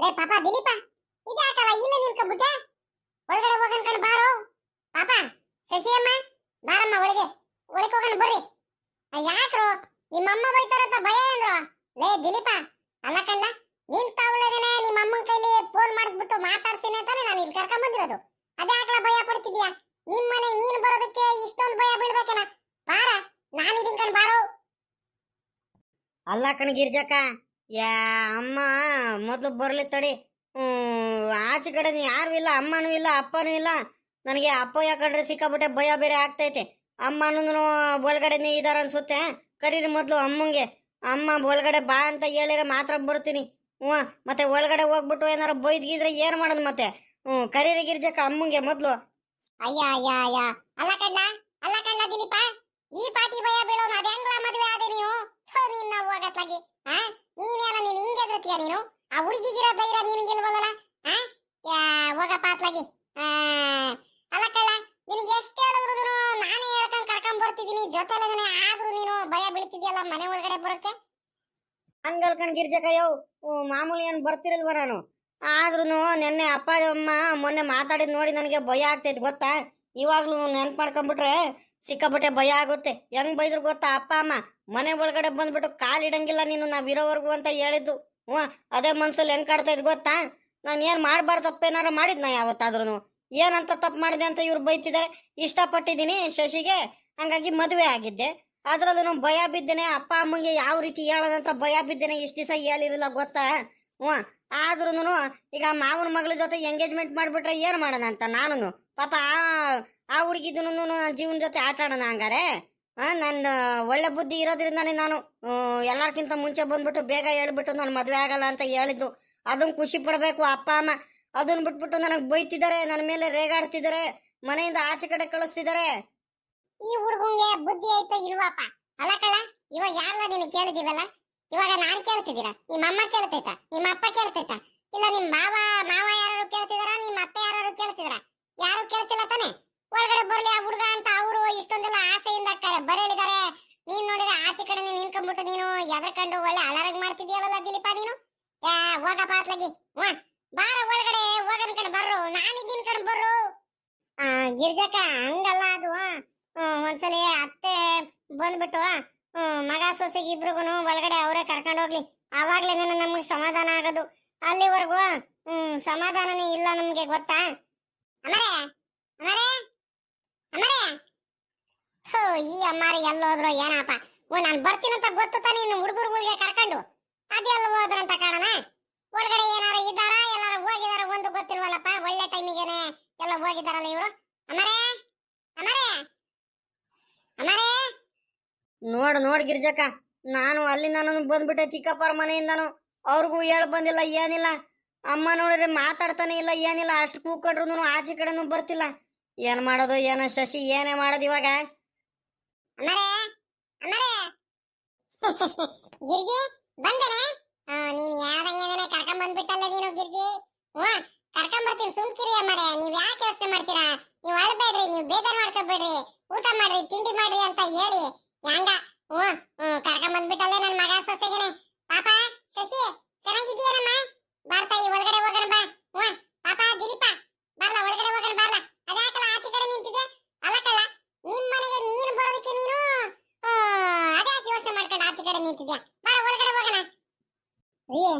ಲೇ ಪಾಪ ದಿಲೀಪ ಇದ್ಯಾಕಲ್ಲ ಇಲ್ಲ ನಿಂತ್ಕೊಂಡ್ಬಿಟ್ಟೆ ಒಳಗಡೆ ಹೋಗನ್ಕೊಂಡು ಬಾರೋ ಪಾಪ ಶಶಿಯಮ್ಮ ಬಾರಮ್ಮ ಒಳಗೆ ಒಳಗೆ ಹೋಗನ್ ಬರ್ರಿ ಯಾಕ್ರೋ ನಿಮ್ಮಮ್ಮ ಬೈತಾರಂತ ಭಯ ಅಂದ್ರು ಲೇ ದಿಲೀಪ ಅಲ್ಲ ಕಣ್ಲ ನಿಂತವಳೇನೆ ನಿಮ್ಮ ಅಮ್ಮನ ಕೈಲಿ ಫೋನ್ ಮಾಡಿಸ್ಬಿಟ್ಟು ಮಾತಾಡ್ತೀನಿ ಅಂತಾನೆ ನಾನು ಇಲ್ಲಿ ಕರ್ಕೊಂಡ್ ಬಂದಿರೋದು ಅದ್ಯಾಕಲ ಭಯ ಪಡ್ತಿದ್ಯಾ ನಿಮ್ಮನೆ ನೀನು ಬರೋದಕ್ಕೆ ಇಷ್ಟೊಂದು ಭಯ ಬೀಳ್ಬೇಕೇನ ಬಾರ ನಾನು ಇದೀನಿ ಕಣ್ ಬಾರೋ ಅಲ್ಲ ಕಣ ಗಿರ್ಜಕ್ಕ ಯಾ ಅಮ್ಮ ಮೊದಲು ಬರ್ಲಿ ತಡಿ ಆಚೆ ಕಡೆ ಯಾರು ಇಲ್ಲ ಅಮ್ಮನೂ ಇಲ್ಲ ಅಪ್ಪನೂ ಇಲ್ಲ ನನಗೆ ಅಪ್ಪ ಯಾಕಂಡ್ರೆ ಸಿಕ್ಕಾಬಿಟ್ಟೆ ಭಯ ಬೇರೆ ಆಗ್ತೈತೆ ಅಮ್ಮನೂ ಒಳಗಡೆ ಇದಾರ ಅನ್ಸುತ್ತೆ ಕರೀರಿ ಮೊದಲು ಅಮ್ಮಂಗೆ ಅಮ್ಮ ಒಳಗಡೆ ಬಾ ಅಂತ ಹೇಳಿದ್ರೆ ಮಾತ್ರ ಬರ್ತೀನಿ ಮತ್ತೆ ಒಳಗಡೆ ಹೋಗ್ಬಿಟ್ಟು ಏನಾರ ಬೈದ್ಗಿದ್ರೆ ಏನು ಮಾಡೋದು ಮತ್ತೆ ಕರೀರಿ ಗಿರ್ಜಕ್ಕ ಅಮ್ಮಂಗೆ ಮೊದಲು ಅಯ್ಯ ಅಯ್ಯ ಅಯ್ಯ ಅಲ್ಲ ಕಡ್ಲ ದಿಲೀಪ ಈ ಪಾಟಿ ಭಯ ಬೀಳೋನು ಅದ ಹೆಂಗ್ಲ ಮದುವೆ ಆದೆ ನೀವು ನಿನ್ನ ಹೋಗತ್ಲಾಗಿ ನೀನೇನ ನೀನು ಹಿಂಗೆ ಎದುರ್ತೀಯ ನೀನು ಆ ಹುಡುಗಿಗಿರೋ ಧೈರ್ಯ ನಿನಗಿಲ್ವಲ್ಲ ಹೋಗ ಪಾತ್ಲಾಗಿ ಅಲ್ಲ ಕಳ್ಳ ನಿನಗೆ ಎಷ್ಟು ಹೇಳಿದ್ರು ನಾನೇ ಹೇಳ್ಕೊಂಡ್ ಕರ್ಕೊಂಡ್ ಬರ್ತಿದ್ದೀನಿ ಜೊತೆಲೆ ಆದ್ರೂ ನೀನು ಭಯ ಬೀಳ್ತಿದ್ಯಲ್ಲ ಮನೆ ಒಳಗಡೆ ಬರೋಕೆ ಹಂಗಲ್ ಕಣ್ ಗಿರ್ಜಕ್ಕಯ್ಯೋ ಮಾಮೂಲಿ ಏನು ಬರ್ತಿರಲ್ವ ನಾನು ಆದ್ರೂ ನೆನ್ನೆ ಅಪ್ಪ ಅಮ್ಮ ಮೊನ್ನೆ ಮಾತಾಡಿದ್ ನೋಡಿ ನನಗೆ ಭಯ ಆಗ್ತೈತೆ ಗೊತ್ತಾ ಇವಾಗ್ಲೂ ನೆನ್ಪು ಮಾಡ್ಕೊಂಡ್ಬಿಟ್ರೆ ಸಿಕ್ಕಾಪಟ್ಟೆ ಭಯ ಆಗುತ್ತೆ ಹೆಂಗ್ ಬೈದ್ರು ಗೊತ್ತಾ ಅಪ್ಪ ಅಮ್ಮ ಮನೆ ಒಳಗಡೆ ಬಂದ್ಬಿಟ್ಟು ಕಾಲಿಡಂಗಿಲ್ಲ ನೀನು ನಾವಿರೋವರೆಗೂ ಅಂತ ಹೇಳಿದ್ದು ಅದೇ ಮನ್ಸಲ್ಲಿ ಹೆಂಗ್ ಕಾಡ್ತಾ ಇದ್ ಗೊತ್ತಾ ನಾನು ಏನ್ ಮಾಡ್ಬಾರ್ದು ತಪ್ಪೇನಾರ ಮಾಡಿದ್ನ ಯಾವತ್ತಾದ್ರೂ ಏನಂತ ತಪ್ಪು ಮಾಡಿದೆ ಅಂತ ಇವ್ರು ಬೈತಿದ್ದಾರೆ ಇಷ್ಟಪಟ್ಟಿದ್ದೀನಿ ಶಶಿಗೆ ಹಂಗಾಗಿ ಮದುವೆ ಆಗಿದ್ದೆ ಅದ್ರಲ್ಲೂ ಭಯ ಬಿದ್ದೇನೆ ಅಪ್ಪ ಅಮ್ಮಗೆ ಯಾವ ರೀತಿ ಹೇಳೋದಂತ ಭಯ ಬಿದ್ದೇನೆ ಇಷ್ಟು ದಿವಸ ಹೇಳಿರಲಿಲ್ಲ ಗೊತ್ತಾ ಆದ್ರೂ ಈಗ ಮಾವನ ಮಗಳ ಜೊತೆ ಎಂಗೇಜ್ಮೆಂಟ್ ಮಾಡಿಬಿಟ್ರೆ ಏನು ಮಾಡೋಣ ಅಂತ ನಾನು ಪಾಪ ಆ ಹುಡುಗಿದೂ ಜೀವನ ಜೊತೆ ಆಟ ಆಡೋಣ ಹಂಗಾರೆ ನನ್ನ ಒಳ್ಳೆ ಬುದ್ಧಿ ಇರೋದ್ರಿಂದಾನೆ ನಾನು ಎಲ್ಲರ್ಕಿಂತ ಮುಂಚೆ ಬಂದ್ಬಿಟ್ಟು ಬೇಗ ಹೇಳ್ಬಿಟ್ಟು ನಾನು ಮದುವೆ ಆಗಲ್ಲ ಅಂತ ಹೇಳಿದ್ದು ಅದನ್ನು ಖುಷಿ ಪಡಬೇಕು ಅಪ್ಪ ಅಮ್ಮ ಅದನ್ನ ಬಿಟ್ಬಿಟ್ಟು ನನಗೆ ಬೈತಿದ್ದಾರೆ ನನ್ನ ಮೇಲೆ ರೇಗಾಡ್ತಿದ್ದಾರೆ ಮನೆಯಿಂದ ಆಚೆ ಕಡೆ ಕಳಿಸ್ತಿದ್ದಾರೆ ಈ ಹುಡುಗಂಗೆ ಬುದ್ಧಿ ಐತೆ ಇಲ್ವಾಪ ಅಲ್ಲ ಕಳ ಇವಾಗ ಯಾರಲ್ಲ ನೀನು ಕೇಳಿದೀವಲ್ಲ ಇವಾಗ ನಾನ್ ಕೇಳ್ತಿದ್ದೀರಾ ನಿಮ್ಮ ಅಮ್ಮ ಕೇಳ್ತೈತಾ ನಿಮ್ಮ ಅಪ್ಪ ಕೇಳ್ತೈತಾ ಇಲ್ಲ ನಿಮ್ಮ ಮಾವ ಯಾರು ಕೇಳ್ತಿದಾರ ನಿಮ್ಮ ಅತ್ತೆ ಯಾರು ಕೇಳ್ತಿದಾರ ಯಾರು ಕೇಳ್ತಿಲ್ಲ ತಾನೆ ಒಳಗಡೆ ಬರ್ಲಿ ಆ ಹುಡುಗ ಅಂತ ಅವರು ಇಷ್ಟೊಂದೆಲ್ಲ ಆಸೆಯಿಂದ ಬರೇಳಿದಾರೆ ನೀನ್ ನೋಡಿದ್ರೆ ಆಚೆ ಕಡೆ ನಿನ್ಕೊಂಡ್ಬಿಟ್ಟು ನೀನು ಎದರ್ಕೊಂಡು ಒಳ್ಳೆ ಅಲರಾಗ್ ಮಾಡ್ತಿದ್ಯಲ್ಲ ದಿಲೀಪ ನೀನು ಹೋಗ ಪಾತ್ಲಗಿ ಬಾರ ಒಳಗಡೆ ಹೋಗನ್ ಕಡೆ ಬರ್ರು ನಾನಿದ್ದೀನ್ ಕಡೆ ಬರ್ರು ಗಿರ್ಜಕ್ಕ ಹಂಗಲ್ಲ ಅದು ಒಂದ್ಸಲಿ ಅತ್ತೆ ಬಂದ್ಬಿಟ್ಟು ಮಗ ಸೊಸೆಗೆ ಇಬ್ರಿಗೂ ಒಳಗಡೆ ಅವರೇ ಕರ್ಕೊಂಡು ಹೋಗ್ಲಿ ಆವಾಗ್ಲೇ ನಮ್ಗೆ ಸಮಾಧಾನ ಆಗೋದು ಅಲ್ಲಿವರೆಗೂ ಸಮಾಧಾನನೇ ಇಲ್ಲ ನಮ್ಗೆ ಗೊತ್ತಾ ಅಮರೇ ಅಮರೇ ಅಮರೇ ಈ ಅಮ್ಮಾರಿ ಎಲ್ಲೋದ್ರು ಏನಪ್ಪ ನಾನು ಬರ್ತೀನಂತ ಗೊತ್ತು ತಾನೆ ಇನ್ನು ಹುಡುಗರುಗಳಿಗೆ ಕರ್ಕೊಂಡು ಅದೆಲ್ಲ ಹೋದ್ರಂತ ಕಾರಣ ಒಳಗಡೆ ಏನಾರ ಇದ್ದಾರಾ ಎಲ್ಲಾರು ಹೋಗಿದಾರ ಒಂದು ಗೊತ್ತಿಲ್ವಲ್ಲಪ್ಪ ಒಳ್ಳೆ ಟೈಮಿಗೆನೆ ಎಲ್ಲ ಹೋಗಿದಾರಲ್ಲ ಇವರು ಅಮರೇ ಅಮರೇ ಅಮರೇ ನೋಡ್ ಗಿರ್ಜಕ್ಕ ನಾನು ಅಲ್ಲಿಂದ ಬಂದ್ಬಿಟ್ಟೆ ಚಿಕ್ಕಪ್ಪರ ಮನೆಯಿಂದನು ಅವ್ರಿಗೂ ಹೇಳ ಬಂದಿಲ್ಲ ಏನಿಲ್ಲ ಅಮ್ಮ ನೋಡಿದ್ರೆ ಮಾತಾಡ್ತಾನೆ ಇಲ್ಲ ಏನಿಲ್ಲ ಅಷ್ಟು ಕೂಕೊಂಡ್ರು ಆಚೆ ಕಡೆನೂ ಬರ್ತಿಲ್ಲ ಏನ್ ಮಾಡೋದು ಏನೋ ಶಶಿ ಏನೇ ಮಾಡೋದು ಇವಾಗ ಅಮರೇ ಅಮರೇ ಗಿರ್ಜಿ ಬಂದನೆ ನೀನು ಯಾರಂಗೇನೆ ಕರ್ಕೊಂಡ್ ಬಂದ್ಬಿಟ್ಟಲ್ಲ ನೀನು ಗಿರ್ಜಿ ಕರ್ಕೊಂಡ್ ಬರ್ತೀನಿ ಸುಮ್ಕಿರಿ ಅಮ್ಮರೇ ನೀವ್ ಯಾಕೆ ಯೋಚನೆ ಮಾಡ್ತೀರಾ ನೀವು ಅಳ್ಬೇಡ್ರಿ ನೀವು ಬೇಜಾರ್ ಮಾಡ್ಕೋಬೇಡ್ರಿ ಊಟ ಮಾಡ್ರಿ ತಿಂಡಿ ಮಾಡ್ರಿ ಅಂತ ಹೇಳಿ ಹಂಗ ಕರ್ಕೊಂಡ್ ಬಂದ್ಬಿಟ್ಟಲ್ಲೇ ನನ್ ಮಗ ಸೊಸೆಗೆನೆ ಪಾಪ ಶಶಿ ಚೆನ್ನಾಗಿದ್ದೀಯನಮ್ಮ ಬಾರ್ತಾಯಿ ಒಳಗಡೆ ಹೋಗೋಣ ಬಾ ಪಾಪ ದಿಲೀಪ ಬರ್ಲ ಒಳಗಡೆ ಹೋಗೋಣ ಬರ್ಲ ಅದ್ಯಾಕಲ್ಲ ಆಚೆ ಕಡೆ ನಿಂತಿದ್ಯಾ ಅಲ್ಲಕಲ್ಲ ನಿಮ್ ಮನೆಗೆ ನೀನು ಬರೋದಕ್ಕೆ ನೀನು ಅದ್ಯಾಕೆ ಯೋಚನೆ ಮಾಡ್ಕೊಂಡು ಆಚೆ ಕಡೆ ನಿಂತಿದ್ಯಾ ಬರ ಒಳಗಡೆ ಹೋಗೋಣ ಅಯ್ಯೇ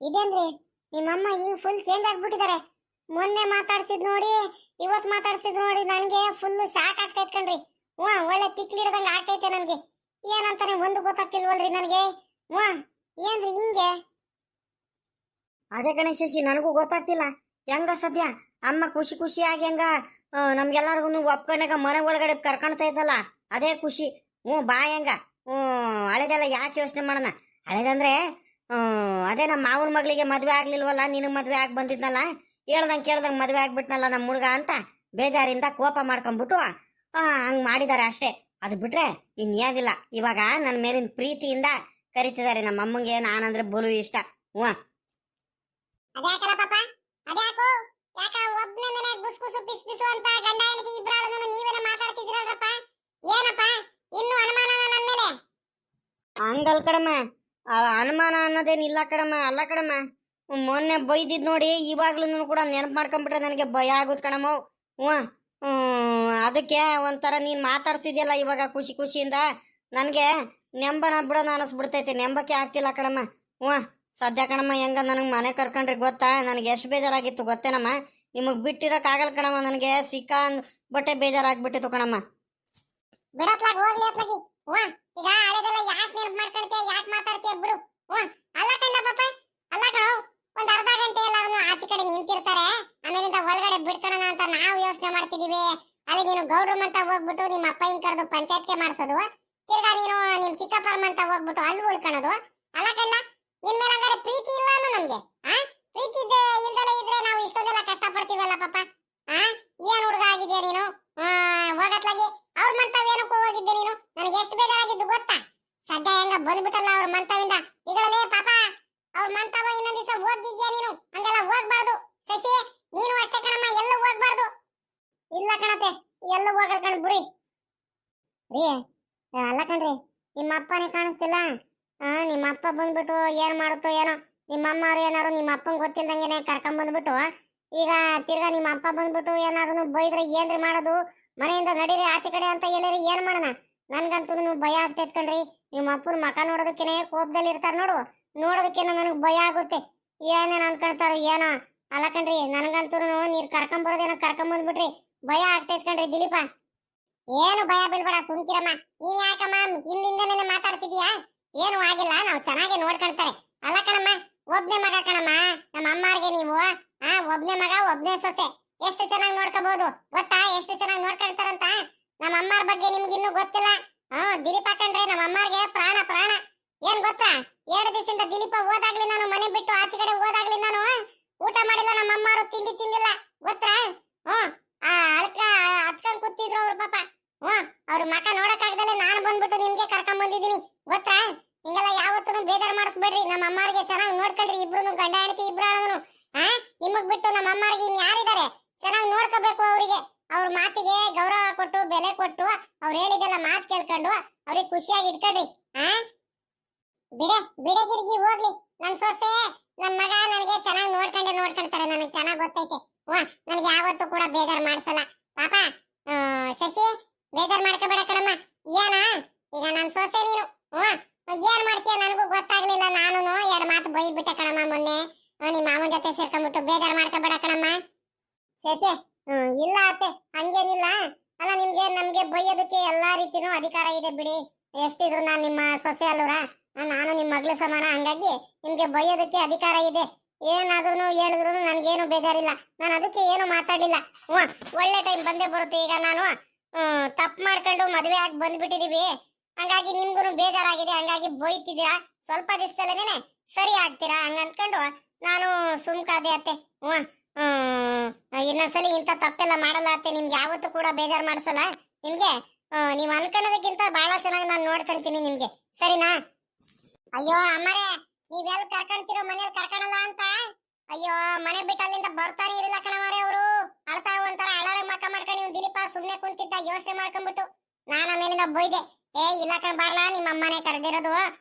ಇದೇನ್ರಿ ನಿಮ್ಮಮ್ಮ ಹಿಂಗ್ ಫುಲ್ ಚೇಂಜ್ ಆಗ್ಬಿಟ್ಟಿದ್ದಾರೆ ಮೊನ್ನೆ ಮಾತಾಡ್ಸಿದ್ ನೋಡಿ ಇವತ್ ಮಾತಾಡ್ಸಿದ್ ನೋಡಿ ನನ್ಗೆ ಫುಲ್ ಶಾಕ್ ಆಗ್ತೈತ್ ಕಣ್ರಿ ಒಳ್ಳೆ ತಿಕ್ಲಿಡ್ದಂಗ ಆಗ್ತೈತೆ ನನ್ಗೆ ಏನಂತಾನೆ ಒಂದು ಗೊತ್ತಾಗ್ತಿಲ್ವಲ್ರಿ ನನಗೆ ಏನ್ರಿ ಹಿಂಗೆ ಅದೇ ಗಣೇಶಿ ನನಗೂ ಗೊತ್ತಾಗ್ತಿಲ್ಲ ಹೆಂಗ ಸದ್ಯ ಅಮ್ಮ ಖುಷಿ ಖುಷಿಯಾಗಿ ಹೆಂಗ ನಮ್ಗೆಲ್ಲರಿಗೂ ಒಪ್ಕೊಂಡಾಗ ಮನೆ ಒಳಗಡೆ ಕರ್ಕೊಳ್ತಾ ಇದ್ದಲ್ಲ ಅದೇ ಖುಷಿ ಬಾ ಹೆಂಗ ಹಳೆದೆಲ್ಲ ಯಾಕೆ ಯೋಚನೆ ಮಾಡೋಣ ಹಳೆದಂದ್ರೆ ಅದೇ ನಮ್ಮ ಮಾವನ ಮಗಳಿಗೆ ಮದ್ವೆ ಆಗ್ಲಿಲ್ವಲ್ಲ ನಿನಗೆ ಮದ್ವೆ ಆಗಿ ಬಂದಿದ್ನಲ್ಲ ಹೇಳ್ದಂಗೆ ಕೇಳ್ದಂಗೆ ಮದ್ವೆ ಆಗ್ಬಿಟ್ನಲ್ಲ ನಮ್ಮ ಹುಡುಗ ಅಂತ ಬೇಜಾರಿಂದ ಕೋಪ ಮಾಡ್ಕೊಂಡ್ಬಿಟ್ಟು ಹಂಗ್ ಮಾಡಿದಾರೆ ಅಷ್ಟೇ ಅದು ಬಿಟ್ರೆ ಇನ್ಯಾದಿಲ್ಲ ಇವಾಗ ನನ್ನ ಮೇಲಿನ ಪ್ರೀತಿಯಿಂದ ಕರಿತಿದ್ದಾರೆ ನಮ್ಮ ಅಮ್ಮಂಗೆ ನಾನಂದ್ರೆ ಬಲು ಇಷ್ಟ ಅದ್ಯಾಕಲ್ಲ ಪಾಪ ಅದ್ಯಾಕೋ ಯಾಕ ಒಬ್ನೇ ಮನೆ ಗುಸ್ಗುಸು ಪಿಸ್ ಪಿಸು ಅಂತ ಗಂಡ ಹೆಂಡತಿ ಇಬ್ರಾಳನ್ನು ನೀವೇನ ಮಾತಾಡ್ತಿದ್ರಲ್ರಪ್ಪ ಏನಪ್ಪ ಇನ್ನು ಅನುಮಾನ ನನ್ನ ಮೇಲೆ ಹಂಗಲ್ ಕಡಮ್ಮ ಅನುಮಾನ ಅನ್ನೋದೇನಿಲ್ಲ ಕಡಮ್ಮ ಅಲ್ಲ ಕಡಮ್ಮ ಮೊನ್ನೆ ಬೈದಿದ್ ನೋಡಿ ಇವಾಗ್ಲೂ ಕೂಡ ನೆನಪು ಮಾಡ್ಕೊಂಡ್ಬಿಟ್ರೆ ನನಗೆ ಭಯ ಆಗುತ್ತೆ ಕಣಮ್ಮ. ಹ್ಞೂ ಅದಕ್ಕೆ ಒಂಥರ ನೀನು ಮಾತಾಡ್ಸಿದ್ಯಲ್ಲ ಇವಾಗ ಖುಷಿ ಖುಷಿಯಿಂದ ನನಗೆ ನೆಂಬನ ಬಿಡೋಣ ಅನಿಸ್ಬಿಡ್ತೈತೆ. ನೆಂಬಕ್ಕೆ ಆಗ್ತಿಲ್ಲ ಕಣಮ್ಮ. ಹ್ಞೂ ಸದ್ಯ ಕಣಮ್ಮ ಹೆಂಗ ನನಗೆ ಮನೆ ಕರ್ಕೊಂಡ್ರಿ ಗೊತ್ತಾ, ನನಗೆ ಎಷ್ಟು ಬೇಜಾರಾಗಿತ್ತು ಗೊತ್ತೇನಮ್ಮ. ನಿಮಗೆ ಬಿಟ್ಟಿರೋಕ್ಕಾಗಲ್ಲ ಕಣಮ್ಮ, ನನಗೆ ಬಟ್ಟೆ ಬೇಜಾರಾಗ್ಬಿಟ್ಟಿತ್ತು ಕಣಮ್ಮ. ಬಿಡತ್ಲಾಗ ಹೋಗ್ಲಿ ಅತ್ಲಾಗಿ. ಈಗ ಹಳೆದೆಲ್ಲ ಯಾಕೆ ನೆನಪು ಮಾಡ್ಕೊಳ್ತೀಯ, ಯಾಕೆ ಮಾತಾಡ್ತೀಯ ಬಿಡು. ಅಲ್ಲ ಕಣ್ಣ ಪಾಪ, ಅಲ್ಲ ಕಣೋ, ಒಂದ್ ಅರ್ಧ ಗಂಟೆ ಎಲ್ಲಾರು ಆಚೆ ಕಡೆ ನಿಂತಿರ್ತಾರೆ, ಆಮೇಲಿಂದ ಒಳಗಡೆ ಬಿಡ್ಕೊಳ್ಳೋಣ ಅಂತ ನಾವು ಯೋಚನೆ ಮಾಡ್ತಿದೀವಿ. ಅಲ್ಲಿ ನೀನು ಗೌಡ್ರಮ್ ಅಂತ ಹೋಗ್ಬಿಟ್ಟು ನಿಮ್ಮ ಅಪ್ಪ ಹಿಂಗ್ ಕರೆದು ಪಂಚಾಯತ್ಗೆ ಮಾಡ್ಸೋದು, ತಿರ್ಗಾ ನೀನು ನಿಮ್ ಚಿಕ್ಕಪ್ಪರಮ್ಮ ಅಂತ ಹೋಗ್ಬಿಟ್ಟು ಅಲ್ಲಿ ಉಳ್ಕೊಳ್ಳೋದು. ಅಲ್ಲ ಕಣ್ಣ, ನಿಮ್ ಮೇಲೆ ಹಂಗಾರೆ ಪ್ರೀತಿ ಇಲ್ಲ ಅನ್ನೋ ನಮ್ಗೆ. ಪ್ರೀತಿ ಇಲ್ದಲೇ ಇದ್ರೆ ನಾವು ಇಷ್ಟೊಂದೆಲ್ಲ ಕಷ್ಟ ಪಡ್ತೀವಲ್ಲ ಪಾಪ. ಏನ್ ಹುಡುಗ ಆಗಿದ್ಯಾ ನೀನು? ಹೋಗತ್ಲಾಗಿ ಅವ್ರ ಮಂತವೇನಕ್ಕೂ ಹೋಗಿದ್ದೆ ನೀನು. ನನಗೆ ಎಷ್ಟು ಬೇಜಾರಾಗಿದ್ದು ಗೊತ್ತಾ. ಸದ್ಯ ಹೆಂಗ ಬಂದ್ಬಿಟ್ಟಲ್ಲ ಅವ್ರ ಮಂತವಿಂದ. ಈಗಳೇ ಪಾಪ ಅವ್ರ ಮಂತವ ಇನ್ನೊಂದ್ ದಿವಸ ಹೋಗಿದ್ಯಾ ನೀನು. ಹಂಗೆಲ್ಲ ಹೋಗ್ಬಾರ್ದು ಶಶಿ, ನೀನು ಅಷ್ಟೇ ಕಣಮ್ಮ, ಎಲ್ಲೂ ಹೋಗ್ಬಾರ್ದು. ಇಲ್ಲ ಕಣತೆ, ಎಲ್ಲೂ ಹೋಗಲ್ ಕಣ್ ಬಿಡಿ. ರೀ ಅಲ್ಲ ಕಣ್ರಿ, ನಿಮ್ಮ ಅಪ್ಪನೇ ಕಾಣಿಸ್ತಿಲ್ಲ. ನಿಮ್ಮ ಅಪ್ಪ ಬಂದ್ಬಿಟ್ಟು ಏನ್ ಮಾಡುತ್ತೋ ಏನೋ, ನಿಮ್ಮ ಅಮ್ಮ ಅವ್ರು ಏನಾರು ನಿಮ್ಮ ಅಪ್ಪಂಗೆ ಗೊತ್ತಿಲ್ದಂಗೆನೆ ಕರ್ಕೊಂಡ್ ಬಂದ್ಬಿಟ್ಟು ಈಗ ತಿರ್ಗಾ ನಿಮ್ಮ ಅಪ್ಪ ಬಂದ್ಬಿಟ್ಟು ಏನಾದ್ರು ಬೈದ್ರೆ ಏನ್ರಿ ಮಾಡೋದು? ಮನೆಯಿಂದ ನಡೀರಿ ಆಚೆ ಕಡೆ ಅಂತ ಹೇಳಿರಿ ಏನ್ ಮಾಡೋಣ? ನನ್ಗಂತೂ ಭಯ ಆಗ್ತೈತ್ ಕಣ್ರಿ. ನಿಮ್ಮ ಅಪ್ಪನ ಮಕ ನೋಡೋದಕ್ಕೇನೆ ಕೋಪದಲ್ಲಿ ಇರ್ತಾರ ನೋಡು, ನೋಡೋದಕ್ಕೇನೋ ನನಗೆ ಭಯ ಆಗುತ್ತೆ. ಏನೇನು ಅನ್ಕೊಳ್ತಾರೋ ಏನೋ. ಅಲ್ಲ ಕಣ್ರಿ, ನನ್ಗಂತೂ ನೀರ್ ಕರ್ಕೊಂಬರೋದೇನೋ ಕರ್ಕೊಂಬಂದ್ಬಿಟ್ರಿ, ಭಯ ಆಗ್ತೈತ್ ಕಣ್ರಿ. ದಿಲೀಪ, ಏನು ಭಯ ಬೀಳ್ಬೇಡ, ಸುಮ್ಕಿರಮ್ಮ. ನೀನ್ ಯಾಕಮ್ಮ ಹಿಂದಿಂದನೇ ಮಾತಾಡ್ತಿದೀಯಾ? ಏನು ಆಗಿಲ್ಲ, ನಾವು ಚೆನ್ನಾಗಿ ನೋಡ್ಕೊಂತಾರೆ. ಅಲ್ಲ ಕಣಮ್ಮ, ಒಬ್ನೇ ಮಗ ಕಣಮ್ಮ ನಮ್ಮ ಅಮ್ಮಾರ್ಗೆ ನೀವು. ಒಬ್ನೇ ಮಗ ಒಬ್ನೇ ಸೊಸೆ, ಎಷ್ಟು ಚೆನ್ನಾಗಿ ನೋಡ್ಕೋಬಹುದು ಗೊತ್ತಾ? ಎಷ್ಟು ಚೆನ್ನಾಗಿ ನೋಡ್ಕೊಂತಾರಂತ ನಮ್ಮ ಅಮ್ಮಾರ್ ಬಗ್ಗೆ ನಿಮ್ಗೆ ಇನ್ನೂ ಗೊತ್ತಿಲ್ಲ. ದಿಲೀಪ ಕಂಡ್ರೆ ನಮ್ಮ ಅಮ್ಮಾರ್ಗೆ ಪ್ರಾಣ ಪ್ರಾಣ. ಏನ್ ಗೊತ್ತಾ, 2 ದಿವಸದಿಂದ ದಿಲೀಪ ಹೋದಾಗ್ಲಿ, ನಾನು ಮನೆ ಬಿಟ್ಟು ಆಚೆ ಕಡೆ ಹೋದಾಗ್ಲಿ ನಾನು ಊಟ ಮಾಡಿಲ್ಲ. ನಮ್ಮ ಅಮ್ಮಾರು ತಿಂಡಿ ತಿಂದಿಲ್ಲ ಗೊತ್ತಾ? ಹತ್ಕೊಂಡ್ ಕೂತಿದ್ರು ಅವ್ರ ಪಾಪ. ಅವ್ರ ಮಕ ನೋಡಕ್ಕಾಗ್ದಲೆ ನಾನು ಬಂದ್ಬಿಟ್ಟು ನಿಮ್ಗೆ ಕರ್ಕೊಂಡ್ ಬಂದಿದ್ದೀನಿ ಗೊತ್ತಾ? ಹಿಂಗೆಲ್ಲ ಯಾವತ್ತೂ ಬೇಜಾರ್ ಮಾಡಿಸ್ಬೇಡ್ರಿ. ನಮ್ಮ ಅಮ್ಮಾರಿಗೆ ಚೆನ್ನಾಗಿ ನೋಡ್ಕೊಳ್ರಿ, ಇಬ್ರು ಗಂಡ ಹೆಂಡತಿ ಇಬ್ರು. ನಿಮಗ್ ಬಿಟ್ಟು ನಮ್ಮ ಅಮ್ಮಾರಿಗೆ ಇನ್ ಯಾರಿದ್ದಾರೆ? ಚೆನ್ನಾಗಿ ನೋಡ್ಕೋಬೇಕು ಅವರಿಗೆ. ಅವ್ರ ಮಾತಿಗೆ ಗೌರವ ಕೊಟ್ಟು ಬೆಲೆ ಕೊಟ್ಟು ಅವ್ರು ಹೇಳಿದೆಲ್ಲ ಮಾತು ಕೇಳ್ಕೊಂಡು ಅವ್ರಿಗೆ ಖುಷಿಯಾಗಿ ಇಟ್ಕೊಳ್ರಿ. ಬಿಡೆ ಬಿಡೆ ಗಿರ್ಜಿ ಹೋಗ್ಲಿ. ನನ್ ಸೊಸೆ ನನ್ ಮಗ ನನಗೆ ಚೆನ್ನಾಗಿ ನೋಡ್ಕೊಂತಾರೆ, ನನಗೆ ಚೆನ್ನಾಗಿ ಗೊತ್ತೈತೆ. ನನಗೆ ಯಾವತ್ತೂ ಕೂಡ ಬೇಜಾರ್ ಮಾಡ್ಸಲ್ಲ ಪಾಪ. ಶಶಿ, ಬೇಜಾರ್ ಮಾಡ್ಕೋಬೇಡ ಕಣಮ್ಮ. ಏನ ಈಗ ನನ್ ಸೊಸೆ ನೀನು ಏನ್ ಮಾಡ್ತೀಯ ನನಗೂ ಗೊತ್ತಾಗ್ಲಿಲ್ಲ. ನಾನು 2 ಮಾತು ಬೈದ್ಬಿಟ್ಟೆ ಕಣಮ್ಮ ಮೊನ್ನೆ. ನಿಮ್ಮ ಮಾವನ ಜೊತೆ ಸೇರ್ಕೊಂಡ್ಬಿಟ್ಟು ಬೇಜಾರ್ ಮಾಡ್ಕೋಬೇಡ ಕಣಮ್ಮ. ಶೇಚೆ, ಇಲ್ಲ ಅತ್ತೆ, ಹಂಗೇನಿಲ್ಲ. ಅಲ್ಲ, ನಿಮ್ಗೆ ನಮ್ಗೆ ಬೈಯೋದಕ್ಕೆ ಎಲ್ಲಾ ರೀತಿನೂ ಅಧಿಕಾರ ಇದೆ ಬಿಡಿ. ಎಷ್ಟಿದ್ರು ನಾನು ನಿಮ್ಮ ಸೊಸೆ ಅಲ್ವರ, ನಾನು ನಿಮ್ಮ ಮಗಳು ಸಮಾನ. ಹಂಗಾಗಿ ನಿಮ್ಗೆ ಬೈಯೋದಕ್ಕೆ ಅಧಿಕಾರ ಇದೆ. ಏನಾದ್ರೂ ಹೇಳಿದ್ರು ನನ್ಗೇನು ಬೇಜಾರಿಲ್ಲ. ನಾನು ಅದಕ್ಕೆ ಏನು ಮಾತಾಡ್ಲಿಲ್ಲ. ಒಳ್ಳೆ ಟೈಮ್ ಬಂದೇ ಬರುತ್ತೆ. ಈಗ ನಾನು ತಪ್ಪು ಮಾಡ್ಕೊಂಡು ಮದುವೆ ಆಗಿ ಬಂದ್ಬಿಟ್ಟಿದೀವಿ. ಹಂಗಾಗಿ ನಿಮ್ಗೂ ಬೇಜಾರಾಗಿದೆ, ಹಂಗಾಗಿ ಬೈತಿದ್ದೀರಾ. ಸ್ವಲ್ಪ ದಿವಸದಲ್ಲೇನೆ ಸರಿ ಆಗ್ತೀರಾ ಹಂಗ ಅನ್ಕೊಂಡು ನಾನು ಸುಮ್ಕಾದೆ ಅತ್ತೆ. ಇನ್ನೊಂದ್ಸಲಿ ಇಂಥ ತಪ್ಪೆಲ್ಲ ಮಾಡಲ್ಲ ಅತ್ತೆ. ನಿಮ್ಗೆ ಯಾವತ್ತೂ ಕೂಡ ಬೇಜಾರ್ ಮಾಡಿಸಲ್ಲ. ನಿಮ್ಗೆ ನೀವ್ ಅನ್ಕೊಳ್ಳೋದಕ್ಕಿಂತ ಬಹಳ ಚೆನ್ನಾಗಿ ನಾನು ನೋಡ್ಕೊಳ್ತೀನಿ ನಿಮ್ಗೆ, ಸರಿನಾ? ಅಯ್ಯೋ ಅಮ್ಮರೇ, ನೀವೆಲ್ಲಿ ಕರ್ಕೊಂತೀರೋ ಮನೇಲಿ ಕರ್ಕೊಳಲ್ಲ ಅಂತ. ಅಯ್ಯೋ, ಮನೆ ಬಿಟ್ಟು ಅಲ್ಲಿಂದ ಬರ್ತಾನೆ ಇರಲಿಲ್ಲ ಕಣವರೇ ಅವರು. ಅಳ್ತಾ ಒಂಥರ ಅಳಾರ ಮಕ್ಕ ಮಾಡ್ಕೊಂಡು ನೀವು ದಿಲೀಪ ಸುಮ್ನೆ ಕುಂತಿದ್ದ ಯೋಚನೆ ಮಾಡ್ಕೊಂಡ್ಬಿಟ್ಟು ನಾನು ಆಮೇಲಿಂದ ಬೈದೆ. ಇಲ್ಲ ಕಣ ಬಾರ್ಲಾ, ನಿಮ್ಮ ಅಮ್ಮನೇ ಕರೆದಿರೋದು,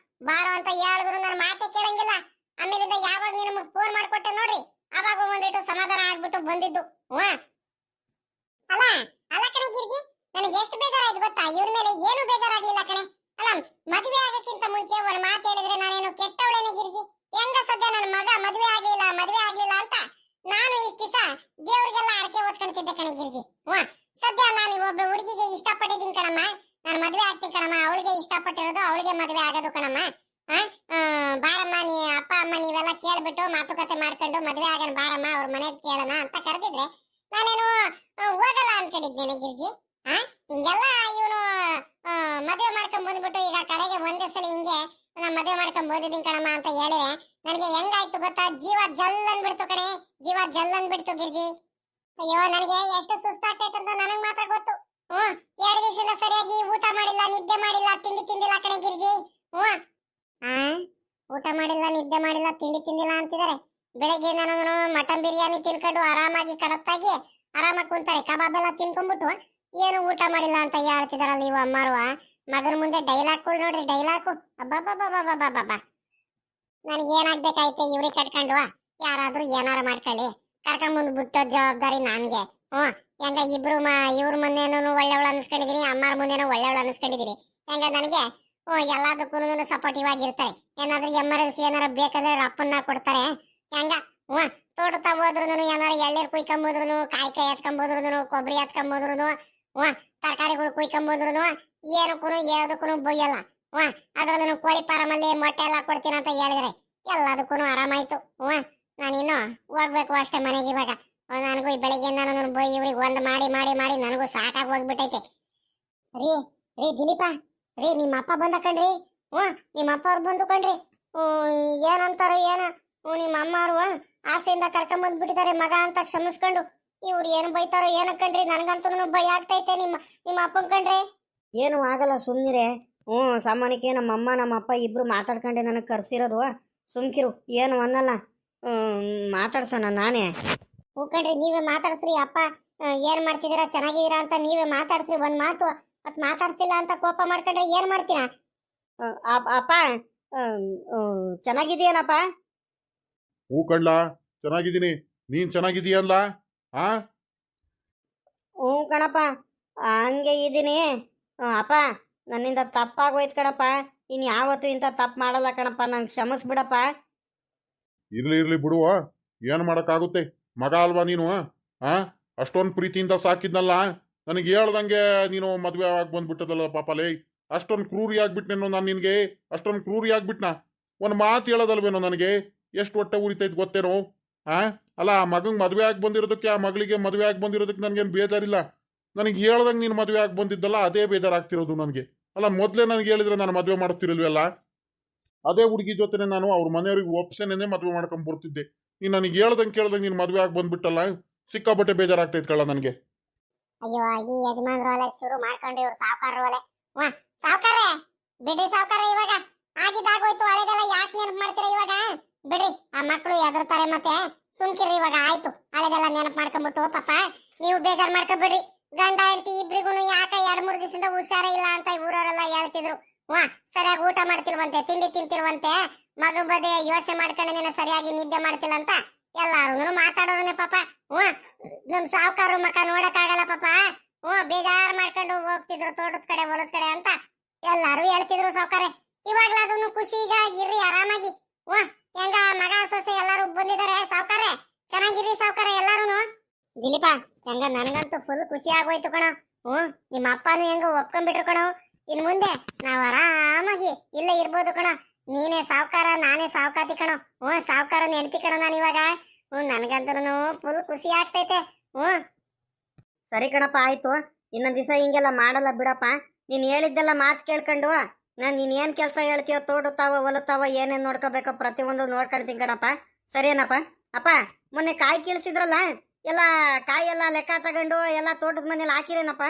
ಬಾರೋ ಅಂತ ಹೇಳಿದ್ರು ನನ್ನ ಮಾತೆ ಕೇಳಂಗಿಲ್ಲ. ಆಮೇಲಿಂದ ಯಾವಾಗ ನೀನು ನಮಗೆ ಫೋನ್ ಮಾಡ್ಕೊಟ್ಟೆ ನೋಡ್ರಿ, ಅವಾಗ ಒಂದಿಟ್ಟು ಸಮಾಧಾನ ಆಗ್ಬಿಟ್ಟು ಬಂದಿದ್ದು. ಅಲ್ಲ ಅಲ್ಲ ಕಣೆ ಗಿರ್ಜಿ, ನನಗೆ ಎಷ್ಟು ಬೇಜಾರಾಯ್ತು ಗೊತ್ತಾ? ಇವ್ರ ಮೇಲೆ ಏನು ಬೇಜಾರಾಗ್ಲಿಲ್ಲ ಕಣೆ. ಅಲ್ಲ, ಮದುವೆ ಆಗೋಕ್ಕಿಂತ ಮುಂಚೆ ಒಂದು ಮಾತು ಹೇಳಿದ್ರೆ ನಾನೇನು ಕೆಟ್ಟವಳೇನೆ ಗಿರ್ಜಿ? ಹೆಂಗ ಸದ್ಯ ನನ್ನ ಮಗ ಮದುವೆ ಆಗ್ಲಿಲ್ಲ ಅಂತ ನಾನು ಇಷ್ಟ ದಿವಸ ದೇವ್ರಿಗೆಲ್ಲ ಅರಕೆ ಓದ್ಕೊಂತಿದ್ದೆ ಕಣೆ ಗಿರ್ಜಿ. ಸದ್ಯ ನಾನು ಒಬ್ಬ ಹುಡುಗಿಗೆ ಇಷ್ಟಪಟ್ಟಿದ್ದೀನಿ ಕಣಮ್ಮ. ನಾನು ಮದುವೆ ಆಗ್ತೀನಿ ಕಣಮ್ಮ, ಅವಳಿಗೆ ಇಷ್ಟಪಟ್ಟಿರೋದು, ಅವಳಿಗೆ ಮದುವೆ ಆಗೋದು ಕಣಮ್ಮ. ಬಾರಮ್ಮ, ಅಪ್ಪ ಅಮ್ಮ ನೀವೆಲ್ಲ ಕೇಳ್ಬಿಟ್ಟು ಮಾತುಕತೆ ಮಾಡ್ಕೊಂಡು ಮದುವೆ ಆಗೋಣ ಬಾರಮ್ಮ, ಅವ್ರ ಮನೆಗೆ ಕೇಳೋಣ ಅಂತ ಕರೆದಿದ್ರೆ ನಾನೇನು ಹೋಗಲ್ಲ ಅನ್ಕೊಂಡಿದ್ದೇನೆ ಗಿರ್ಜಿ. ಹಿಂಗೆಲ್ಲ ಇವನು ಮದುವೆ ಮಾಡ್ಕೊಂಡ್ ಬಂದ್ಬಿಟ್ಟು ಈಗ ಕಡೆಗೆ ಒಂದೇ ಸಲ ಹಿಂಗೆ ನಾ ಮದುವೆ ಮಾಡ್ಕೊಂಡ್ ಬಂದಿದ್ದೀನಿ ಕಣಮ್ಮ ಅಂತ ಹೇಳಿದ್ರೆ ನನಗೆ ಹೆಂಗಾಯ್ತು ಗೊತ್ತಾ? ಜೀವ ಜಲ್ ಅಂದ್ಬಿಡ್ತು ಕಣೆ, ಜೀವ ಜಲ್ ಅಂದ್ಬಿಡ್ತು ಗಿರ್ಜಿ. ಅಯ್ಯೋ, ನನಗೆ ಎಷ್ಟು ಸುಸ್ತಾಗ್ತೈತೆ ಅಂತ ನನಗ್ ಮಾತ್ರ ಗೊತ್ತು. 2 ದಿವಸದಿಂದ ಸರಿಯಾಗಿ ಊಟ ಮಾಡಿಲ್ಲ, ನಿದ್ದೆ ಮಾಡಿಲ್ಲ, ತಿಂಡಿ ತಿಂದಿಲ್ಲ ಕಣೆ ಗಿರ್ಜಿ. ಊಟ ಮಾಡಿಲ್ಲ, ನಿದ್ದೆ ಮಾಡಿಲ್ಲ, ತಿಂಡಿ ತಿಂದಿಲ್ಲ ಅಂತಿದ್ದಾರೆ. ಬೆಳಗ್ಗೆ ನಾನು ಮಟನ್ ಬಿರಿಯಾನಿ ತಿನ್ಕೊಂಡು ಆರಾಮಾಗಿ ಕಡತ್ತಾಗಿ ಆರಾಮಾಗಿ ಕುಂತಾರೆ. ಕಬಾಬ್ ಎಲ್ಲ ತಿನ್ಕೊಂಡ್ಬಿಟ್ಟು ಏನು ಊಟ ಮಾಡಿಲ್ಲ ಅಂತ ಹೇಳ್ತಿದಾರಲ್ಲ ಇವ ಅಮ್ಮಾರುವ. ಮಗನ ಮುಂದೆ ಡೈಲಾಗ್ಗಳು ನೋಡ್ರಿ, ಡೈಲಾಗು. ಅಬ್ಬಬ್ಬಬ್ಬಬ್ಬಬ್ಬಬ್ಬ, ನನಗೆ ಏನಾಗ್ಬೇಕಾಯ್ತೆ ಇವ್ರಿಗೆ ಕಟ್ಕೊಂಡು. ಯಾರಾದ್ರೂ ಏನಾರ ಮಾಡ್ಕೊಳ್ಳಿ, ಕರ್ಕೊಂಬಂದ್ ಬಿಟ್ಟೋ ಜವಾಬ್ದಾರಿ ನನ್ಗೆ. ಹೆಂಗ ಇಬ್ರು ಇವ್ರ ಮುಂದೇನು ಒಳ್ಳೆವಳು ಅನ್ಸ್ಕೊಂಡಿದೀನಿ, ಅಮ್ಮಾರ ಮುಂದೇನು ಒಳ್ಳೆವಳು ಅನ್ಸ್ಕೊಂಡಿದೀನಿ. ಹೆಂಗ ನನಗೆ ಎಲ್ಲದಕ್ಕೂ ಸಪೋರ್ಟಿವ್ ಆಗಿರ್ತಾರೆ. ಏನಾದ್ರೂ ಎಮರ್ಜೆನ್ಸಿ ಏನಾರ ಬೇಕಂದ್ರೆ ಅಪ್ಪನ್ನ ಕೊಡ್ತಾರೆ. ಹೆಂಗ ತೋಟತಾ ಹೋದ್ರು ಏನಾರ ಎಳ್ನೀರ್ ಕುಯ್ಕೊಂಬೋದ್ರು, ಕಾಯಿ ಎತ್ಕೊಂಬೋದ್ರು, ಕೊಬ್ಬರಿ ಎತ್ಕೊಂಬೋದ್ರು, ತರಕಾರಿಗಳು ಕುಯ್ಕೊಂಬೋದ್ರು ಏನಕ್ಕೂ ಯಾವುದಕ್ಕೂ ಬೊಯ್ಯಲ್ಲ. ಅದ್ರಲ್ಲೂ ಕೋಳಿ ಫಾರಮಲ್ಲಿ ಮೊಟ್ಟೆ ಎಲ್ಲ ಕೊಡ್ತೀನಿ ಅಂತ ಹೇಳಿದ್ರೆ ಎಲ್ಲದಕ್ಕೂ ಆರಾಮಾಯ್ತು. ನಾನಿನ್ನು ಹೋಗ್ಬೇಕು ಅಷ್ಟೇ ಮನೆಗೆ. ಇವಾಗ ನನಗೂ ಈ ಬೆಳಿಗ್ಗೆಯಿಂದ ಇವ್ರಿಗೆ ಒಂದ್ ಮಾಡಿ ಮಾಡಿ ಮಾಡಿ ನನಗೂ ಸಾಕಾಗಿ ಹೋಗ್ಬಿಟ್ಟೈತೆ. ರೀ ರೀ ದಿಲೀಪ, ರೀ ನಿಮ್ಮ ಅಪ್ಪ ಬಂದ ಕಣ್ರಿ. ನಿಮ್ಮ ಅಪ್ಪ ಅವ್ರು ಬಂದು ಕಣ್ರಿ. ಏನಂತಾರ ಏನ, ನಿಮ್ಮ ಅಮ್ಮ ಅವ್ರು ಆಸೆಯಿಂದ ಕರ್ಕೊಂಡ್ ಬಿಟ್ಟಿದ್ದಾರೆ ಮಗ ಅಂತ ಕ್ಷಮಿಸ್ಕೊಂಡು. ಇವ್ರು ಏನ್ ಬೈತಾರೋ ಏನ ಕಣ್ರಿ, ನನಗಂತೂ ಭಯ ಆಗ್ತೈತೆ. ನಿಮ್ಮ ಅಪ್ಪನ್ ಕಣ್ರಿ. ಏನು ಆಗಲ್ಲ ಸುಮ್ಮನಿರೆ. ಸಾಮಾನ್ಯಕ್ಕೆ ನಮ್ಮಮ್ಮ ನಮ್ಮ ಅಪ್ಪ ಇಬ್ರು ಮಾತಾಡ್ಕೊಂಡೆ ನನಗೆ ಕರ್ಸಿರೋದು. ಸುಮ್ಕಿರು, ಏನು ಅನ್ನಲ್ಲ. ಮಾತಾಡ್ಸೋಣ ನಾನೇ. ಕಣ್ರಿ, ನೀವೇ ಮಾತಾಡ್ಸ್ರಿ. ಅಪ್ಪ ಏನ್ ಮಾಡ್ತಿದ್ದೀರಾ, ಚೆನ್ನಾಗಿದ್ದೀರಾ ಅಂತ ನೀವೇ ಮಾತಾಡ್ಸ್ರಿ. ಒಂದ್ ಮಾತು ಮತ್ ಮಾತಾಡ್ತಿಲ್ಲ ಅಂತ ಕೋಪ ಮಾಡ್ಕೊಂಡ್ರೆ ಏನ್ ಮಾಡ್ತೀನ? ಅಪ್ಪ ಚೆನ್ನಾಗಿದೀಯನಪ್ಪ? ಹೂ ಕಣ್ಲ, ಚೆನ್ನಾಗಿದ್ದೀನಿ. ನೀನ್ ಚೆನ್ನಾಗಿದೀಯಲ್ಲ? ಹಾ ಹ್ಞೂ ಕಣಪ್ಪ, ಹಂಗೆ ಇದ್ದೀನಿ. ಅಪ್ಪ ನನ್ನಿಂದ ತಪ್ಪಾಗೋಯ್ತು ಕಣಪ್ಪ. ಇನ್ನು ಯಾವತ್ತೂ ಇಂಥ ತಪ್ಪು ಮಾಡಲ್ಲ ಕಣಪ್ಪ, ನಂಗೆ ಕ್ಷಮಿಸ್ಬಿಡಪ್ಪ. ಇರ್ಲಿ ಬಿಡುವ, ಏನ್ ಮಾಡಕ್ಕಾಗುತ್ತೆ? ಮಗ ಅಲ್ವಾ ನೀನು? ಅಷ್ಟೊಂದು ಪ್ರೀತಿಯಿಂದ ಸಾಕಿದ್ನಲ್ಲ, ನನಗೆ ಹೇಳ್ದಂಗೆ ನೀನು ಮದ್ವೆ ಆಗಿ ಬಂದ್ಬಿಟ್ಟದಲ್ಲ ಪಾಪಲೇ. ಅಷ್ಟೊಂದು ಕ್ರೂರಿ ಆಗ್ಬಿಟ್ನೇನೋ ನಾನು ನಿನ್ಗೆ? ಅಷ್ಟೊಂದು ಕ್ರೂರಿ ಆಗ್ಬಿಟ್ನಾ? ಒಂದು ಮಾತು ಹೇಳೋದಲ್ವೇನೋ ನನಗೆ? ಎಷ್ಟು ಹೊಟ್ಟೆ ಉರಿತೈತೆ ಗೊತ್ತೇನೋ? ಅಲ್ಲ, ಆ ಮಗಂಗೆ ಮದುವೆ ಆಗಿ ಬಂದಿರೋದಕ್ಕೆ, ಆ ಮಗಳಿಗೆ ಮದುವೆ ಆಗಿ ಬಂದಿರೋದಕ್ಕೆ ನನಗೇನು ಬೇಜಾರಿಲ್ಲ. ನನಗೆ ಹೇಳ್ದಂಗೆ ನೀನು ಮದುವೆ ಆಗಿ ಬಂದಿದ್ದಲ್ಲ, ಅದೇ ಬೇಜಾರಾಗ್ತಿರೋದು ನನಗೆ. ಅಲ್ಲ, ಮೊದಲೇ ನನಗೆ ಹೇಳಿದ್ರೆ ನಾನು ಮದುವೆ ಮಾಡ್ತಿರಲ್ವಲ್ಲ? ಅದೇ ಹುಡುಗಿ ಜೊತೆನೆ ನಾನು ಅವ್ರ ಮನೆಯವ್ರಿಗೆ ಒಪ್ಸೇನೆ ಮದುವೆ ಮಾಡ್ಕೊಂಡ್ ಬರ್ತಿದ್ದೆ. ನೀನು ನನಗೆ ಹೇಳ್ದಂಗೆ ಕೇಳ್ದಂಗೆ ನೀನು ಮದುವೆ ಆಗಿ ಬಂದ್ಬಿಟ್ಟಲ್ಲ, ಸಿಕ್ಕಾಬಟ್ಟೆ ಬೇಜಾರಾಗ್ತೈತೆ ಕಳ್ಳ ನನಗೆ. ಅಯ್ಯೋ, ಈ ಯಜಮಾನ್ರು ಒಲೆ ಶುರು ಮಾಡ್ಕೊಂಡು ಇವ್ರು ಸಾವುಕಾರ ಒಲೆ. ಸಾವುಕಾರ್ರೆ ಬಿಡ್ರಿ, ಸಾವುಕಾರ ಇವಾಗ ಆಗಿದ್ದಾಗೋಯ್ತು. ಹಳೆದೆಲ್ಲ ಯಾಕೆ ನೆನಪು ಮಾಡ್ತೀರಾ ಇವಾಗ? ಬಿಡ್ರಿ, ಆ ಮಕ್ಕಳು ಎದರ್ತಾರೆ ಮತ್ತೆ. ಸುಮ್ಕಿರ್ರಿ ಇವಾಗ, ಆಯ್ತು. ಹಳೆದೆಲ್ಲ ನೆನಪು ಮಾಡ್ಕೊಂಡ್ಬಿಟ್ಟು ಪಾಪ ನೀವು ಬೇಜಾರ್ ಮಾಡ್ಕೊಬಿಡ್ರಿ. ಗಂಡ ಹೆಂಡತಿ ಇಬ್ರಿಗೂ ಯಾಕೆ 2-3 ದಿವಸದಿಂದ ಹುಷಾರ ಇಲ್ಲ ಅಂತ ಊರವರೆಲ್ಲ ಹೇಳ್ತಿದ್ರು. ಸರಿಯಾಗಿ ಊಟ ಮಾಡ್ತಿಲ್ವಂತೆ, ತಿಂಡಿ ತಿಂತಿಲ್ವಂತೆ, ಮಗು ಬದೇ ಯೋಚನೆ ಮಾಡ್ಕೊಂಡ ಸರಿಯಾಗಿ ನಿದ್ದೆ ಮಾಡ್ತಿಲ್ಲ ಅಂತ ಎಲ್ಲಾರು ಮಾತಾಡೋರನೆ ಪಾಪ. ನಮ್ ಸಾವುಕಾರರು ಮಕ್ಕ ನೋಡಕ್ ಆಗಲ್ಲ ಪಾಪ. ಬೇಜಾರ್ ಮಾಡ್ಕೊಂಡು ಹೋಗ್ತಿದ್ರು ತೋಟದ ಕಡೆ ಹೊಲದ ಕಡೆ ಅಂತ ಎಲ್ಲಾರು ಹೇಳ್ತಿದ್ರು ಸಾವುಕಾರೆ. ಇವಾಗ್ಲಾದ್ರು ಖುಷಿಗಾಗಿರ್ರಿ, ಆರಾಮಾಗಿ. ಹೆಂಗ ಮಗ ಸೊಸೆ ಎಲ್ಲಾರು ಬಂದಿದ್ದಾರೆ ಸಾವುಕಾರೆ, ಚೆನ್ನಾಗಿರ್ರಿ ಸಾವುಕಾರೆ ಎಲ್ಲಾರು. ದಿಲೀಪ, ಹೆಂಗ ನನ್ಗಂತೂ ಫುಲ್ ಖುಷಿ ಆಗೋಯ್ತು ಕಣ. ನಿಮ್ಮ ಅಪ್ಪನು ಹೆಂಗ ಒಪ್ಕೊಂಡ್ಬಿಟ್ರು ಕಣ. ಇನ್ ಮುಂದೆ ನಾವ್ ಆರಾಮಾಗಿ ಇಲ್ಲೇ ಇರ್ಬೋದು ಕಣ. ನೀನೇ ಸಾವುಕಾರ, ನಾನೇ ಸಾವುಕಾತಿ ಕಣೋ. ಸಾವುಕಾರ ನೆನ್ತಿ ಕಣ ನಾನು ಇವಾಗ. ನನ್ಗಂತೂ ಫುಲ್ ಖುಷಿ ಆಗ್ತೈತೆ. ಸರಿ ಕಣಪ್ಪ, ಆಯ್ತು. ಇನ್ನೊಂದು ದಿವಸ ಹಿಂಗೆಲ್ಲ ಮಾಡಲ್ಲ ಬಿಡಪ್ಪ. ನೀನು ಹೇಳಿದ್ದೆಲ್ಲ ಮಾತು ಕೇಳ್ಕೊಂಡು ನೀನು ಏನು ಕೆಲಸ ಹೇಳ್ತೀಯೋ, ತೋಡುತ್ತಾವ ಹೊಲುತ್ತಾವ ಏನೇನು ನೋಡ್ಕೋಬೇಕೋ ಪ್ರತಿಯೊಂದು ನೋಡ್ಕೊಳ್ತೀನಿ ಕಣಪ್ಪ. ಸರಿಯೇನಪ್ಪ? ಅಪ್ಪ, ಮೊನ್ನೆ ಕಾಯಿ ಕೀಳ್ಸಿದ್ರಲ್ಲ, ಎಲ್ಲ ಕಾಯಿ ಎಲ್ಲ ಲೆಕ್ಕ ತಗೊಂಡು ಎಲ್ಲ ತೋಟದ ಮನೇಲಿ ಹಾಕಿರೇನಪ್ಪ?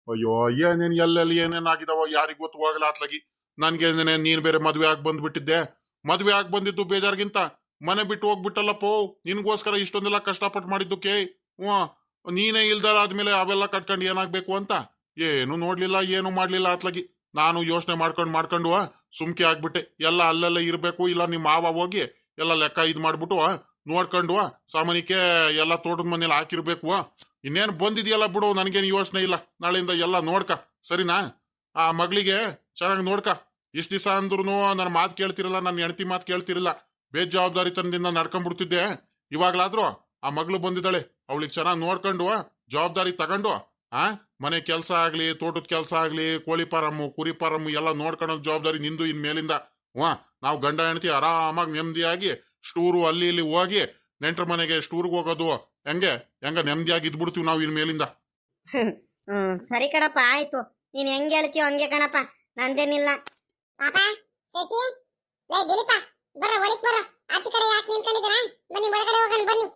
ಅಯ್ಯೋ, ಏನೇನು ಎಲ್ಲೆಲ್ಲಿ ಏನೇನಾಗಿದಾವೋ ಯಾರಿಗೂ ಗೊತ್ತು, ಹೋಗಲ್ಲ ಅತ್ಲಾಗಿ. ನನ್ಗೆ ನೀನ್ ಬೇರೆ ಮದ್ವೆ ಆಗಿ ಬಂದ್ಬಿಟ್ಟಿದ್ದೆ. ಮದ್ವೆ ಆಗಿ ಬಂದಿದ್ದು ಬೇಜಾರ್ಗಿಂತ ಮನೆ ಬಿಟ್ಟು ಹೋಗ್ಬಿಟ್ಟಲ್ಲಪ್ಪೋ. ನಿನ್ಗೋಸ್ಕರ ಇಷ್ಟೊಂದೆಲ್ಲ ಕಷ್ಟಪಟ್ಟು ಮಾಡಿದ್ದಕ್ಕೆ ನೀನೇ ಇಲ್ದಾರ ಆದ್ಮೇಲೆ ಅವೆಲ್ಲ ಕಟ್ಕೊಂಡು ಏನಾಗ್ಬೇಕು ಅಂತ ಏನು ನೋಡ್ಲಿಲ್ಲ, ಏನು ಮಾಡ್ಲಿಲ್ಲ ಅತ್ಲಾಗಿ. ನಾನು ಯೋಚನೆ ಮಾಡ್ಕೊಂಡು ಸುಮ್ಕೆ ಆಗ್ಬಿಟ್ಟೆ. ಎಲ್ಲ ಅಲ್ಲೆಲ್ಲ ಇರ್ಬೇಕು, ಇಲ್ಲ ನಿಮ್ಮ ಮಾವ ಹೋಗಿ ಎಲ್ಲ ಲೆಕ್ಕ ಇದ್ ಮಾಡ್ಬಿಟ್ಟು ನೋಡ್ಕೊಂಡು ಸಾಮಾನ್ಯಕ್ಕೆ ಎಲ್ಲ ತೋಟದ ಮನೇಲಿ ಹಾಕಿರ್ಬೇಕು. ಇನ್ನೇನು ಬಂದಿದೆಯಲ್ಲ ಬಿಡು, ನನಗೇನು ಯೋಚನೆ ಇಲ್ಲ. ನಾಳೆಯಿಂದ ಎಲ್ಲ ನೋಡ್ಕ, ಸರಿನಾ? ಆ ಮಗಳಿಗೆ ಚೆನ್ನಾಗಿ ನೋಡ್ಕ. ಇಷ್ಟು ದಿವಸ ಅಂದ್ರೂ ನನ್ನ ಮಾತು ಕೇಳ್ತಿರಲ್ಲ, ನನ್ನ ಹೆಂಡತಿ ಮಾತು ಕೇಳ್ತಿರಲ್ಲ, ಬೇಜವಾಬ್ದಾರಿತನದಿಂದ ನಡ್ಕೊಂಡ್ಬಿಡ್ತಿದ್ದೆ. ಇವಾಗ್ಲಾದ್ರೂ ಆ ಮಗಳು ಬಂದಿದ್ದಾಳೆ, ಅವಳಿಗೆ ಚೆನ್ನಾಗಿ ನೋಡ್ಕೊಂಡು ಜವಾಬ್ದಾರಿ ತಗೊಂಡು ಮನೆ ಕೆಲಸ ಆಗ್ಲಿ, ತೋಟದ ಕೆಲಸ ಆಗ್ಲಿ, ಕೋಳಿ ಫಾರಮ್ಮು, ಕುರಿ ಫಾರಮ್ಮು ಎಲ್ಲ ನೋಡ್ಕೊಳ್ಳೋದು ಜವಾಬ್ದಾರಿ ನಿಂದು ಇನ್ ಮೇಲಿಂದ. ನಾವು ಗಂಡ ಹೆಂಡತಿ ಆರಾಮಾಗಿ ನೆಮ್ಮದಿಯಾಗಿ ಸ್ಟೂರು ಅಲ್ಲಿ ಇಲ್ಲಿ ಹೋಗಿ ನೆಂಟ್ರ ಮನೆಗೆ ಸ್ಟೂರ್ಗೆ ಹೋಗೋದು ಹೆಂಗ ನೆಮ್ಮದಿಯಾಗಿ ಇದ್ಬಿಡ್ತೀವಿ ನಾವು ಇನ್ ಮೇಲಿಂದ. ಸರಿ ಕಣಪ್ಪ, ಆಯ್ತು. ನೀನ್ ಹೆಂಗ್ ಹೇಳ್ತೀಯೋ ಹಂಗೆ ಕಣಪ್ಪ, ನಂದೇನಿಲ್ಲ. ಪಾಪ ಶಶಿ, ಲೇ ದಿಲೀಪ, ಬರ ಒಳಕ್ ಬರ. ಆಚೆ ಕಡೆ ಯಾಕೆ ನಿಂತ್ಕೊಂಡಿದ್ದೀರಾ? ಬನ್ನಿ ಒಳಗಡೆ ಹೋಗೋಣ ಬನ್ನಿ.